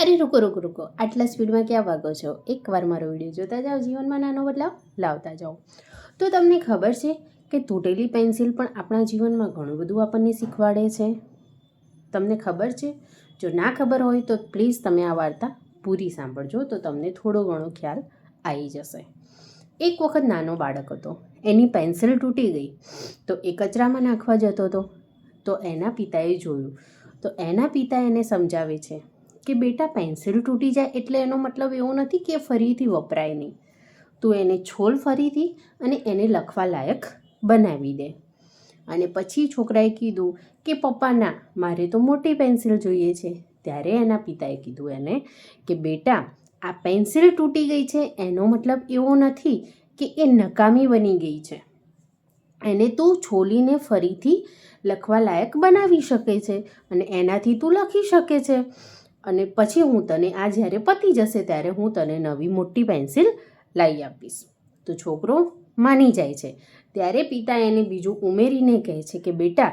અરે રૂકો રૂકો રૂકો, આટલા સ્પીડમાં ક્યાં ભાગો છો? એકવાર મારો વિડીયો જોતા જાઓ, જીવનમાં નાનો બદલાવ લાવતા જાઓ. તો તમને ખબર છે કે તૂટેલી પેન્સિલ પણ આપણા જીવનમાં ઘણું બધું આપણને શીખવાડે છે? તમને ખબર છે? જો ના ખબર હોય તો પ્લીઝ તમે આ વાર્તા પૂરી સાંભળજો, તો તમને થોડો ઘણો ખ્યાલ આવી જશે. એક વખત નાનો બાળક હતો, એની પેન્સિલ તૂટી ગઈ તો એ કચરામાં નાખવા જતો હતો. તો એના પિતાએ જોયું, તો એના પિતા એને સમજાવે છે કે બેટા, પેન્સિલ તૂટી જાય એટલે એનો મતલબ એવો નથી કે ફરીથી વપરાય નહીં. તું એને છોલ ફરીથી અને એને લખવા લાયક બનાવી દે. અને પછી છોકરાએ કીધું કે પપ્પા ના, મારે તો મોટી પેન્સિલ જોઈએ છે. ત્યારે એના પિતાએ કીધું એને કે બેટા, આ પેન્સિલ તૂટી ગઈ છે એનો મતલબ એવો નથી કે એ નકામી બની ગઈ છે. એને તું છોલીને ફરીથી લખવા લાયક બનાવી શકે છે અને એનાથી તું લખી શકે છે. અને પછી હું તને આ જ્યારે પતી જશે ત્યારે હું તને નવી મોટી પેન્સિલ લાવી આપીશ. તો છોકરો માની જાય છે. ત્યારે પિતા એને બીજું ઉમેરીને કહે છે કે બેટા,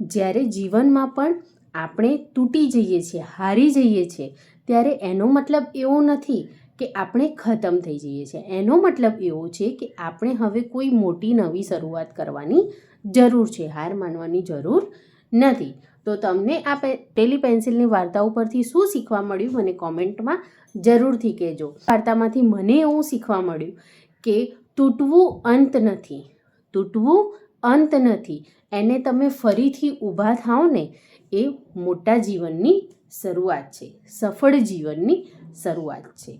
જ્યારે જીવનમાં પણ આપણે તૂટી જઈએ છીએ, હારી જઈએ છીએ, ત્યારે એનો મતલબ એવો નથી કે આપણે ખતમ થઈ જઈએ છીએ. એનો મતલબ એવો છે કે આપણે હવે કોઈ મોટી નવી શરૂઆત કરવાની જરૂર છે, હાર માનવાની જરૂર નથી. તો તમને આ પેલી પેન્સિલની વાર્તા ઉપરથી શું શીખવા મળ્યું મને કોમેન્ટમાં જરૂરથી કહેજો. વાર્તામાંથી મને એવું શીખવા મળ્યું કે તૂટવું અંત નથી, તૂટવું અંત નથી. એને તમે ફરીથી ઊભા થાઓ ને, એ મોટા જીવનની શરૂઆત છે, સફળ જીવનની શરૂઆત છે.